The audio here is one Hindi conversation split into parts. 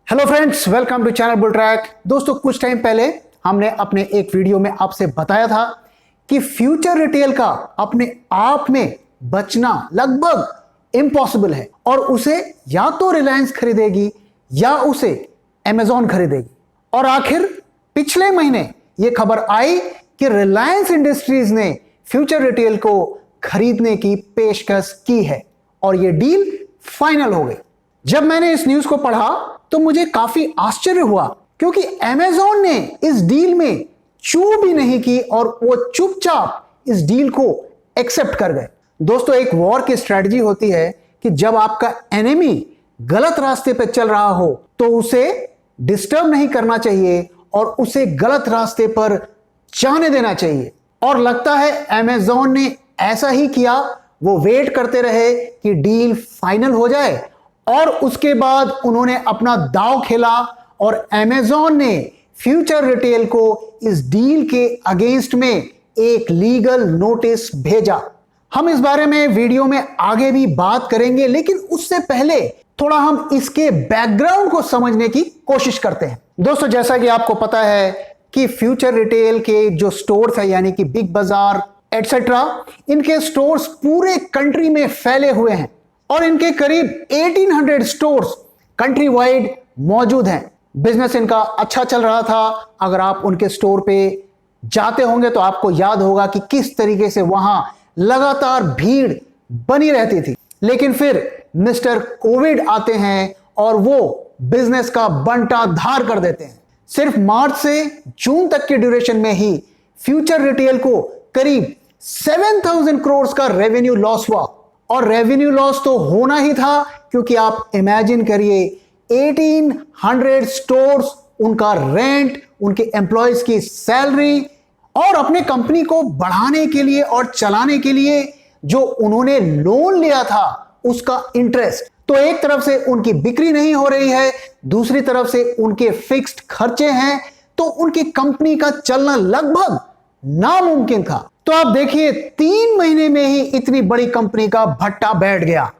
Hello friends, welcome to channel bull track. दोस्तों, कुछ टाइम पहले हमने अपने एक वीडियो में आपसे बताया था कि फ्यूचर रिटेल का अपने आप में बचना लगभग इम्पॉसिबल है और उसे या तो रिलायंस खरीदेगी या उसे अमेजॉन खरीदेगी। और आखिर पिछले महीने यह खबर आई कि रिलायंस इंडस्ट्रीज ने फ्यूचर रिटेल को खरीदने की पेशकश की है और यह डील फाइनल हो गई। जब मैंने इस न्यूज को पढ़ा तो मुझे काफी आश्चर्य हुआ, क्योंकि अमेजॉन ने इस डील में चू भी नहीं की और वो चुपचाप इस डील को एक्सेप्ट कर गए। दोस्तों, एक वॉर की स्ट्रेटजी होती है कि जब आपका एनिमी गलत रास्ते पर चल रहा हो तो उसे डिस्टर्ब नहीं करना चाहिए और उसे गलत रास्ते पर जाने देना चाहिए। और लगता है अमेजॉन ने ऐसा ही किया। वो वेट करते रहे कि डील फाइनल हो जाए और उसके बाद उन्होंने अपना दांव खेला और अमेजॉन ने फ्यूचर रिटेल को इस डील के अगेंस्ट में एक लीगल नोटिस भेजा। हम इस बारे में वीडियो में आगे भी बात करेंगे, लेकिन उससे पहले थोड़ा हम इसके बैकग्राउंड को समझने की कोशिश करते हैं। दोस्तों, जैसा कि आपको पता है कि फ्यूचर रिटेल के जो स्टोर्स है, यानी कि बिग बाजार एटसेट्रा, इनके स्टोर्स पूरे कंट्री में फैले हुए हैं और इनके करीब 1800 स्टोर्स कंट्री वाइड मौजूद हैं। बिजनेस इनका अच्छा चल रहा था। अगर आप उनके स्टोर पे जाते होंगे तो आपको याद होगा कि किस तरीके से वहां लगातार भीड़ बनी रहती थी। लेकिन फिर मिस्टर कोविड आते हैं और वो बिजनेस का बंटा धार कर देते हैं। सिर्फ मार्च से जून तक के ड्यूरेशन में ही फ्यूचर रिटेल को करीब 7000 करोड़ का रेवेन्यू लॉस हुआ। और रेवेन्यू लॉस तो होना ही था, क्योंकि आप इमेजिन करिए 1800 स्टोर्स, उनका रेंट, उनके एम्प्लॉयज की सैलरी और अपने कंपनी को बढ़ाने के लिए और चलाने के लिए जो उन्होंने लोन लिया था उसका इंटरेस्ट। तो एक तरफ से उनकी बिक्री नहीं हो रही है, दूसरी तरफ से उनके फिक्स्ड खर्चे हैं, तो उनकी कंपनी का चलना लगभग नामुमकिन था। तो आप देखिए, 3 महीने में ही इतनी बड़ी कंपनी का भट्टा बैठ गया।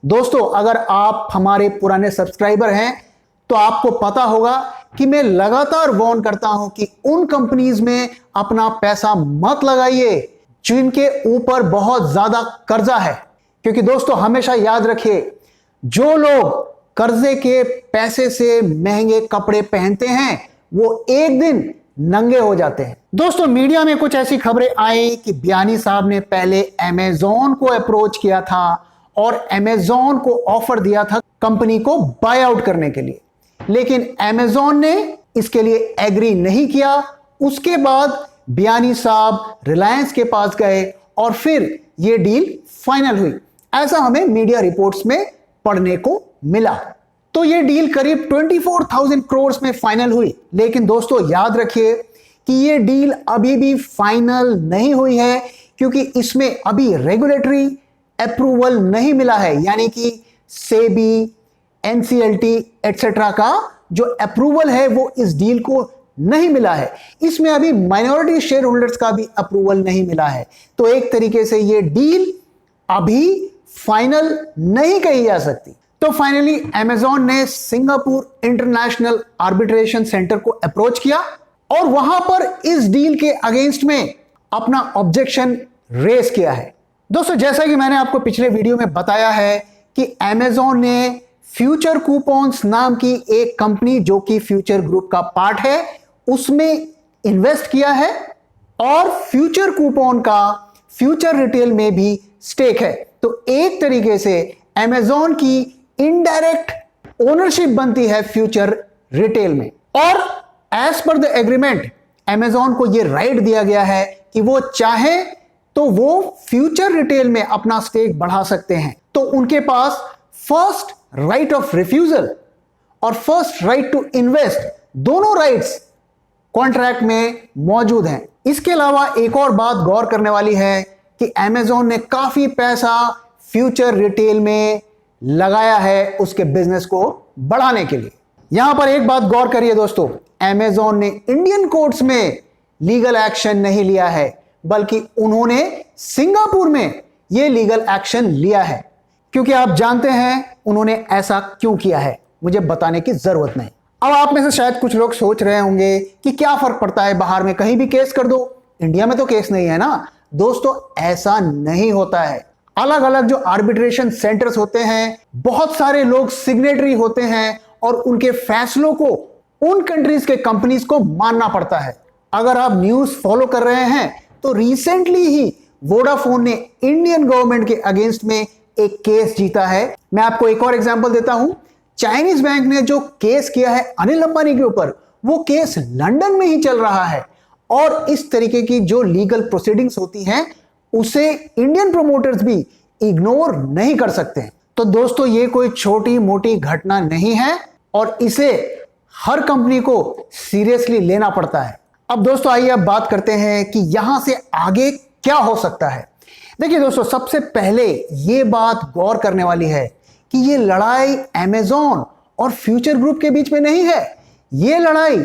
दोस्तों, अगर आप हमारे पुराने सब्सक्राइबर हैं तो आपको पता होगा कि मैं लगातार वार्न करता हूं कि उन कंपनीज में अपना पैसा मत लगाइए जिनके ऊपर बहुत ज्यादा कर्जा है। क्योंकि दोस्तों, हमेशा याद रखिए, जो लोग कर्जे के पैसे से महंगे कपड़े पहनते हैं वो एक दिन नंगे हो जाते हैं। दोस्तों, मीडिया में कुछ ऐसी खबरें आई कि बियानी साहब ने पहले अमेजॉन को अप्रोच किया था और अमेजॉन को ऑफर दिया था कंपनी को बाय आउट करने के लिए, लेकिन अमेजॉन ने इसके लिए एग्री नहीं किया। उसके बाद बियानी साहब रिलायंस के पास गए और फिर यह डील फाइनल हुई। ऐसा हमें मीडिया रिपोर्ट्स में पढ़ने को मिला। तो यह डील करीब 24,000 करोड़ में फाइनल हुई। लेकिन दोस्तों, याद रखिए कि यह डील अभी भी फाइनल नहीं हुई है, क्योंकि इसमें अभी रेगुलेटरी अप्रूवल नहीं मिला है, यानी कि सेबी, एनसीएलटी एटसेट्रा का जो अप्रूवल है वो इस डील को नहीं मिला है। इसमें अभी माइनॉरिटी शेयर होल्डर्स का भी अप्रूवल नहीं मिला है। तो एक तरीके से यह डील अभी फाइनल नहीं कही जा सकती। तो फाइनली अमेजॉन ने सिंगापुर इंटरनेशनल आर्बिट्रेशन सेंटर को अप्रोच किया और वहां पर इस डील के अगेंस्ट में अपना ऑब्जेक्शन रेज किया है। दोस्तों, जैसा कि मैंने आपको पिछले वीडियो में बताया है कि अमेजॉन ने फ्यूचर कूपन्स नाम की एक कंपनी, जो कि फ्यूचर ग्रुप का पार्ट है, उसमें इन्वेस्ट किया है और फ्यूचर कूपन का फ्यूचर रिटेल में भी स्टेक है। तो एक तरीके से अमेजॉन की इनडायरेक्ट ओनरशिप बनती है फ्यूचर रिटेल में। और as per the agreement Amazon को यह राइट दिया गया है कि वो चाहे तो वो फ्यूचर रिटेल में अपना स्टेक बढ़ा सकते हैं। तो उनके पास फर्स्ट राइट ऑफ रिफ्यूजल और फर्स्ट राइट टू इन्वेस्ट, दोनों राइट्स कॉन्ट्रैक्ट में मौजूद हैं। इसके अलावा एक और बात गौर करने वाली है कि अमेजॉन ने काफी पैसा फ्यूचर रिटेल में लगाया है उसके बिजनेस को बढ़ाने के लिए। यहां पर एक बात गौर करिए दोस्तों, अमेजॉन ने इंडियन कोर्ट्स में लीगल एक्शन नहीं लिया है, बल्कि उन्होंने सिंगापुर में यह लीगल एक्शन लिया है। क्योंकि आप जानते हैं उन्होंने ऐसा क्यों किया है, मुझे बताने की जरूरत नहीं। अब आप में से शायद कुछ लोग सोच रहे होंगे कि क्या फर्क पड़ता है, बाहर में कहीं भी केस कर दो, इंडिया में तो केस नहीं है ना। दोस्तों ऐसा नहीं होता है। अलग अलग जो आर्बिट्रेशन सेंटर्स होते हैं, बहुत सारे लोग सिग्नेटरी होते हैं और उनके फैसलों को उन कंट्रीज के कंपनीज को मानना पड़ता है। अगर आप न्यूज फॉलो कर रहे हैं तो रिसेंटली ही वोडाफोन ने इंडियन गवर्नमेंट के अगेंस्ट में एक केस जीता है। मैं आपको एक और एग्जांपल देता हूं। चाइनीज बैंक ने जो केस किया है अनिल अंबानी के ऊपर, वो केस लंदन में ही चल रहा है और इस तरीके की जो लीगल प्रोसीडिंग्स होती हैं उसे इंडियन प्रोमोटर्स भी इग्नोर नहीं कर सकते। तो दोस्तों ये कोई छोटी मोटी घटना नहीं है और इसे हर कंपनी को सीरियसली लेना पड़ता है। अब दोस्तों आइए अब बात करते हैं कि यहां से आगे क्या हो सकता है। देखिए दोस्तों, सबसे पहले ये बात गौर करने वाली है कि ये लड़ाई अमेज़न और फ्यूचर ग्रुप के बीच में नहीं है। ये लड़ाई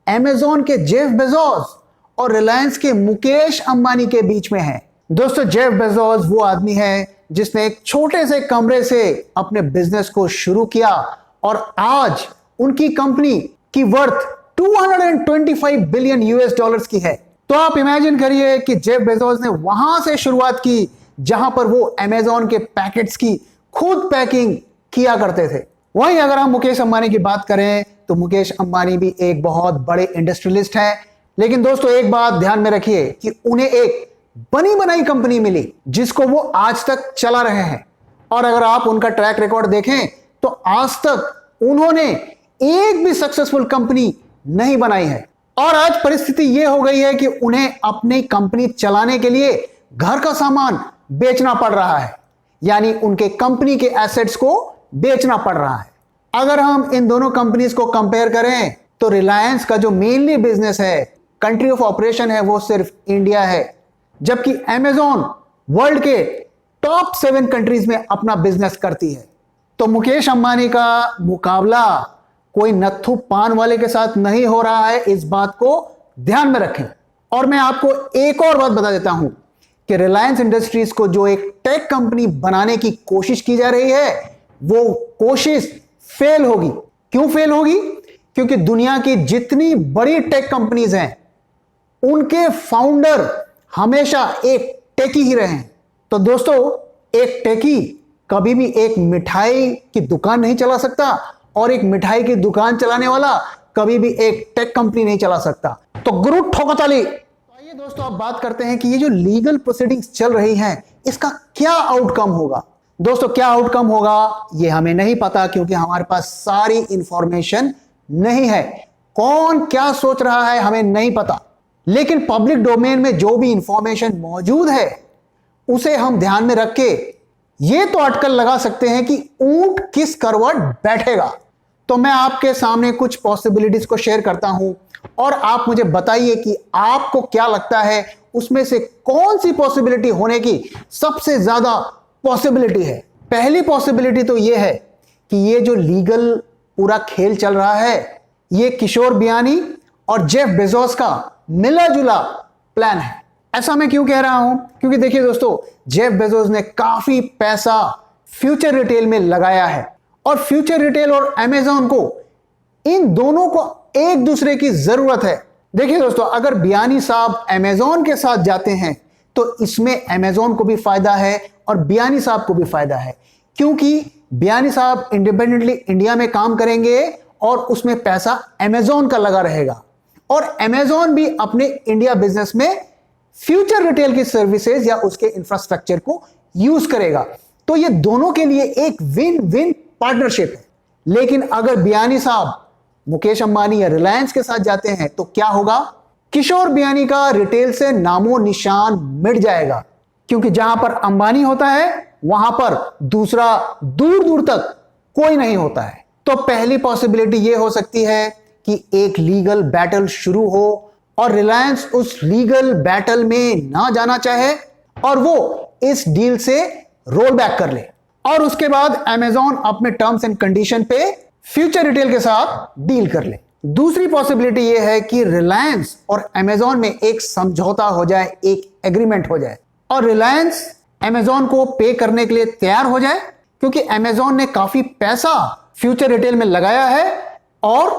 अमेज़न के जेफ बेजोस और रिलायंस के मुकेश अंबानी के बीच में है। दोस्तों जेफ बेजोस वो आदमी है जिसने एक छोटे से कमरे से अपने बिजनेस को शुरू किया और आज उनकी कंपनी की वर्थ 225 बिलियन यूएस डॉलर्स की है। तो आप इमेजिन करिए कि जेफ बेजोस ने वहां से शुरुआत की जहां पर वो अमेज़न के पैकेट्स की खुद पैकिंग किया करते थे। वहीं अगर हम मुकेश अंबानी की बात करें तो मुकेश अंबानी भी एक बहुत बड़े इंडस्ट्रियलिस्ट हैं। लेकिन दोस्तों एक बात ध्यान में रखिए कि उन्हें एक बनी बनाई कंपनी मिली जिसको वो आज तक चला रहे हैं। और अगर आप उनका ट्रैक रिकॉर्ड देखें तो आज तक उन्होंने एक भी सक्सेसफुल कंपनी नहीं बनाई है। और आज परिस्थिति यह हो गई है कि उन्हें अपनी कंपनी चलाने के लिए घर का सामान बेचना पड़ रहा है, यानी उनके कंपनी के एसेट्स को बेचना पड़ रहा है। अगर हम इन दोनों कंपनीज को कंपेयर करें तो रिलायंस का जो मेनली बिजनेस है, कंट्री ऑफ ऑपरेशन है, वो सिर्फ इंडिया है, जबकि अमेज़न वर्ल्ड के टॉप 7 कंट्रीज में अपना बिजनेस करती है। तो मुकेश अंबानी का मुकाबला कोई नत्थु पान वाले के साथ नहीं हो रहा है, इस बात को ध्यान में रखें। और मैं आपको एक और बात बता देता हूं कि रिलायंस इंडस्ट्रीज को जो एक टेक कंपनी बनाने की कोशिश की जा रही है, वो कोशिश फेल होगी। क्यों फेल होगी? क्योंकि दुनिया की जितनी बड़ी टेक कंपनीज हैं उनके फाउंडर हमेशा एक टेकी ही रहे हैं। तो दोस्तों एक टेकी कभी भी एक मिठाई की दुकान नहीं चला सकता और एक मिठाई की दुकान चलाने वाला कभी भी एक टेक कंपनी नहीं चला सकता। तो गुरु ठोकताली। तो आइए दोस्तों अब बात करते हैं कि ये जो लीगल प्रोसीडिंग्स चल रही हैं इसका क्या आउटकम होगा। दोस्तों क्या आउटकम होगा ये हमें नहीं पता, क्योंकि हमारे पास सारी इंफॉर्मेशन नहीं है। कौन क्या सोच रहा है हमें नहीं पता, लेकिन पब्लिक डोमेन में जो भी इंफॉर्मेशन मौजूद है उसे हम ध्यान में रख के ये तो अटकल लगा सकते हैं कि ऊंट किस करवट बैठेगा। तो मैं आपके सामने कुछ पॉसिबिलिटीज को शेयर करता हूं और आप मुझे बताइए कि आपको क्या लगता है उसमें से कौन सी पॉसिबिलिटी होने की सबसे ज्यादा पॉसिबिलिटी है। पहली पॉसिबिलिटी तो यह है कि ये जो लीगल पूरा खेल चल रहा है ये किशोर बियानी और जेफ बेजोस का मिला जुला प्लान है। ऐसा मैं क्यों कह रहा हूं? क्योंकि देखिए दोस्तों, जेफ बेजोस ने काफी पैसा फ्यूचर रिटेल में लगाया है और फ्यूचर रिटेल और अमेज़न को, इन दोनों को एक दूसरे की जरूरत है। देखिए दोस्तों, अगर बियानी साहब अमेज़न के साथ जाते हैं तो इसमें अमेज़न को भी फायदा है और बियानी साहब को भी फायदा है, क्योंकि बियानी साहब इंडिपेंडेंटली इंडिया में काम करेंगे और उसमें पैसा अमेज़न का लगा रहेगा और अमेज़न भी अपने इंडिया बिजनेस में फ्यूचर रिटेल की सर्विसेज या उसके इंफ्रास्ट्रक्चर को यूज करेगा। तो ये दोनों के लिए एक विन विन पार्टनरशिप है। लेकिन अगर बियानी साहब मुकेश अंबानी या रिलायंस के साथ जाते हैं तो क्या होगा? किशोर बियानी का रिटेल से नामो निशान मिट जाएगा, क्योंकि जहां पर अंबानी होता है वहां पर दूसरा दूर दूर तक कोई नहीं होता है। तो पहली पॉसिबिलिटी यह हो सकती है कि एक लीगल बैटल शुरू हो और रिलायंस उस लीगल बैटल में ना जाना चाहे और वो इस डील से रोल बैक कर ले और उसके बाद अमेज़न अपने टर्म्स एंड कंडीशन पे फ्यूचर रिटेल के साथ डील कर ले। दूसरी पॉसिबिलिटी यह है कि रिलायंस और अमेज़न में एक समझौता हो जाए, एक एग्रीमेंट हो जाए और रिलायंस अमेज़न को पे करने के लिए तैयार हो जाए, क्योंकि अमेज़न ने काफी पैसा फ्यूचर रिटेल में लगाया है और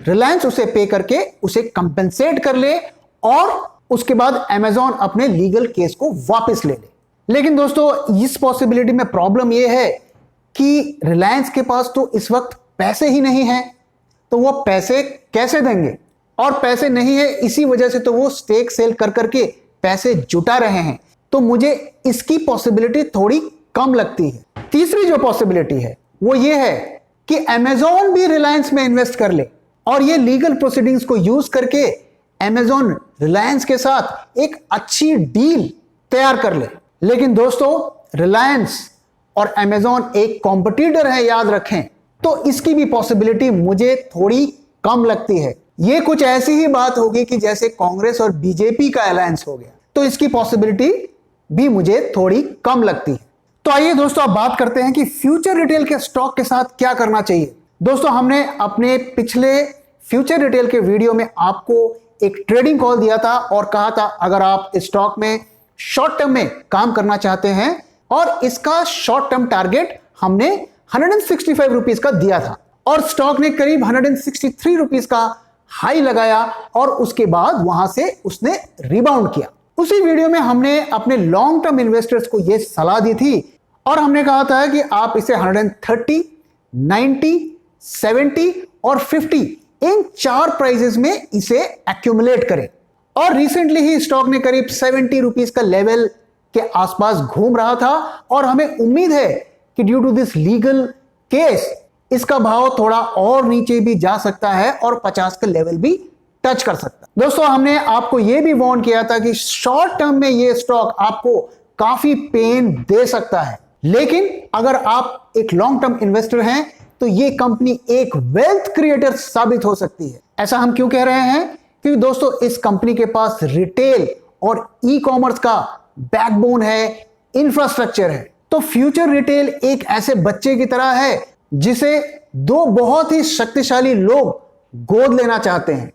रिलायंस उसे पे करके उसे कंपेंसेट कर ले और उसके बाद अमेजॉन अपने लीगल केस को वापस ले ले। लेकिन दोस्तों इस पॉसिबिलिटी में प्रॉब्लम यह है कि रिलायंस के पास तो इस वक्त पैसे ही नहीं है, तो वो पैसे कैसे देंगे, और पैसे नहीं है इसी वजह से तो वो स्टेक सेल कर करके पैसे जुटा रहे हैं। तो मुझे इसकी पॉसिबिलिटी थोड़ी कम लगती है। तीसरी जो पॉसिबिलिटी है वो ये है कि अमेजॉन भी रिलायंस में इन्वेस्ट कर ले और ये लीगल प्रोसीडिंग्स को यूज करके अमेजॉन रिलायंस के साथ एक अच्छी डील तैयार कर ले। लेकिन दोस्तों रिलायंस और अमेजॉन एक कॉम्पिटिटर है, याद रखें, तो इसकी भी पॉसिबिलिटी मुझे थोड़ी कम लगती है। ये कुछ ऐसी ही बात होगी कि जैसे कांग्रेस और बीजेपी का अलायंस हो गया, तो इसकी पॉसिबिलिटी भी मुझे थोड़ी कम लगती है। तो आइए दोस्तों अब बात करते हैं कि फ्यूचर रिटेल के स्टॉक के साथ क्या करना चाहिए। दोस्तों हमने अपने पिछले फ्यूचर रिटेल के वीडियो में आपको एक ट्रेडिंग कॉल दिया था और कहा था अगर आप स्टॉक में शॉर्ट टर्म में काम करना चाहते हैं, और इसका शॉर्ट टर्म टारगेट हमने 165 रुपीज का दिया था और स्टॉक ने करीब 163 रुपीज का हाई लगाया और उसके बाद वहां से उसने रिबाउंड किया। उसी वीडियो में हमने अपने लॉन्ग टर्म इन्वेस्टर्स को यह सलाह दी थी और हमने कहा था कि आप इसे 130, 90, 70 और 50 इन 4 प्राइजेस में इसे एक्यूमुलेट करें। और रिसेंटली ही स्टॉक ने करीब 70 रुपीज का लेवल के आसपास घूम रहा था और हमें उम्मीद है कि due to this legal case इसका भाव थोड़ा और नीचे भी जा सकता है और 50 का लेवल भी टच कर सकता है। दोस्तों हमने आपको यह भी वार्न किया था कि शॉर्ट टर्म में यह स्टॉक आपको काफी पेन दे सकता है, लेकिन अगर आप एक लॉन्ग टर्म इन्वेस्टर हैं तो यह कंपनी एक वेल्थ क्रिएटर साबित हो सकती है। ऐसा हम क्यों कह रहे हैं? क्योंकि दोस्तों इस कंपनी के पास रिटेल और ई कॉमर्स का बैकबोन है, इंफ्रास्ट्रक्चर है। तो फ्यूचर रिटेल एक ऐसे बच्चे की तरह है जिसे 2 बहुत ही शक्तिशाली लोग गोद लेना चाहते हैं,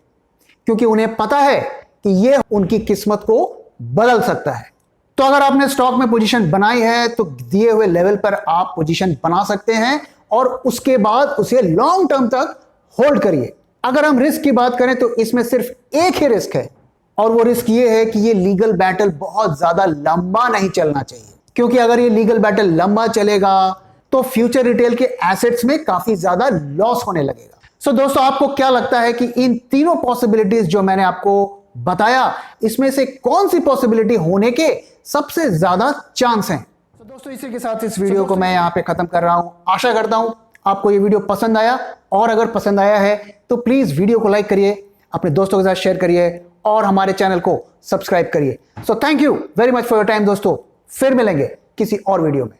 क्योंकि उन्हें पता है कि यह उनकी किस्मत को बदल सकता है। तो अगर आपने स्टॉक में पोजीशन बनाई है तो दिए हुए लेवल पर आप पोजीशन बना सकते हैं और उसके बाद उसे लॉन्ग टर्म तक होल्ड करिए। अगर हम रिस्क की बात करें तो इसमें सिर्फ एक ही रिस्क है और वो रिस्क ये है कि ये लीगल बैटल बहुत ज्यादा लंबा नहीं चलना चाहिए, क्योंकि अगर ये लीगल बैटल लंबा चलेगा तो फ्यूचर रिटेल के एसेट्स में काफी ज्यादा लॉस होने लगेगा। सो दोस्तों आपको क्या लगता है कि इन तीनों पॉसिबिलिटीज जो मैंने आपको बताया, इसमें से कौन सी पॉसिबिलिटी होने के सबसे ज्यादा चांस हैं? तो दोस्तों इसी के साथ इस वीडियो को मैं यहां पे खत्म कर रहा हूं। आशा करता हूं आपको ये वीडियो पसंद आया, और अगर पसंद आया है तो प्लीज वीडियो को लाइक करिए, अपने दोस्तों के साथ शेयर करिए और हमारे चैनल को सब्सक्राइब करिए। So thank you very much for your time दोस्तों। फिर मिलेंगे किसी और वीडियो में।